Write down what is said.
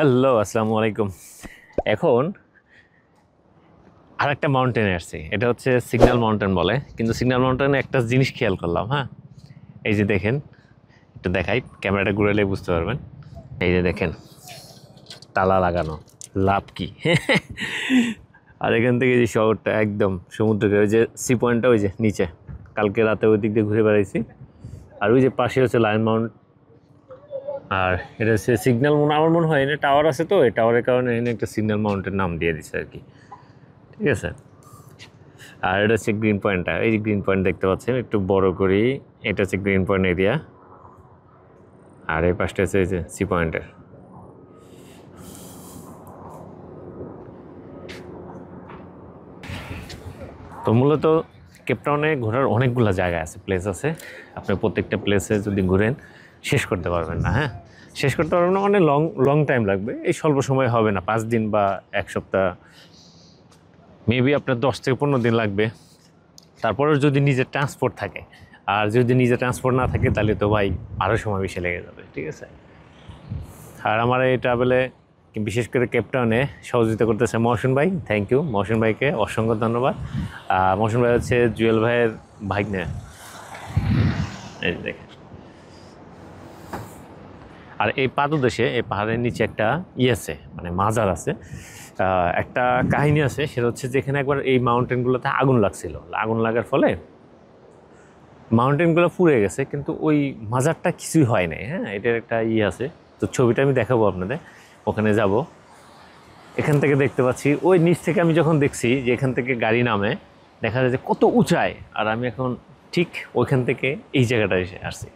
Hello, আসসালামু আলাইকুম। এখন আরেকটা মাউন্টেনে আসছি, এটা হচ্ছে সিগন্যাল মাউন্টেন বলে। কিন্তু সিগন্যাল মাউন্টেনে একটা জিনিস খেয়াল করলাম, হ্যাঁ, এই যে দেখেন, একটু দেখাই, ক্যামেরাটা ঘুরালে বুঝতে পারবেন। এই যে দেখেন, তালা লাগানো, লাভ কি? আর এখান থেকে যে শহরটা একদম সমুদ্রকে, ওই যে সি পয়েন্টটা ওই যে নিচে, কালকে রাতে ওই দিক দিয়ে ঘুরে বেড়াইছি। আর ওই যে পাশে হচ্ছে লায়ন মাউন্ট। আর এটা হচ্ছে সিগন্যাল মাউন্ট। আমার মনে হয় এখানে টাওয়ার আছে, তো এই টাওয়ারের কারণে এখানে একটা সিগন্যাল মাউন্টের নাম দিয়ে দিচ্ছে আর কি। ঠিক আছে। আর এটা হচ্ছে গ্রিন পয়েন্টটা, এই যে গ্রিন পয়েন্ট দেখতে পাচ্ছেন, একটু বড় করি। এটা হচ্ছে গ্রিন পয়েন্ট এরিয়া। আর এই পাশটা হচ্ছে এই যে সি পয়েন্টের। তো মূলত কেপটাউনে ঘোরার অনেকগুলো জায়গা আছে, প্লেস আছে। আপনি প্রত্যেকটা প্লেসে যদি ঘুরেন শেষ করতে পারবেন না। হ্যাঁ, শেষ করতে পারবেন না, অনেক লং লং টাইম লাগবে। এই স্বল্প সময় হবে না, 5 দিন বা 1 সপ্তাহ, মেবি আপনার 10 থেকে 15 দিন লাগবে। তারপরেও যদি নিজের ট্রান্সপোর্ট থাকে। আর যদি নিজের ট্রান্সপোর্ট না থাকে তাহলে তো ভাই আরও সময় বেশি লেগে যাবে। ঠিক আছে। আর আমার এই ট্রাভেলে বিশেষ করে কেপটাউনে সহযোগিতা করতেছে মহসিন ভাই। থ্যাংক ইউ মহসিন ভাইকে, অসংখ্য ধন্যবাদ। মহসিন ভাই হচ্ছে জুয়েল ভাইয়ের ভাগ্নে। এই যে দেখেন। আর এই পাদদেশে, এই পাহাড়ের নিচে একটা আছে, মানে মাজার আছে। একটা কাহিনী আছে, সেটা হচ্ছে যেখানে একবার এই মাউন্টেনগুলোতে আগুন লাগছিল। আগুন লাগার ফলে মাউন্টেনগুলো পুড়ে গেছে, কিন্তু ওই মাজারটা কিছুই হয় নাই। হ্যাঁ, এটার একটা আছে। তো ছবিটা আমি দেখাবো আপনাদের, ওখানে যাব। এখান থেকে দেখতে পাচ্ছি, ওই নিচ থেকে আমি যখন দেখছি যে এখান থেকে গাড়ি নামে, দেখা যায় যে কত উঁচায়। আর আমি এখন ঠিক ওইখান থেকে এই জায়গাটায় এসে আসছি।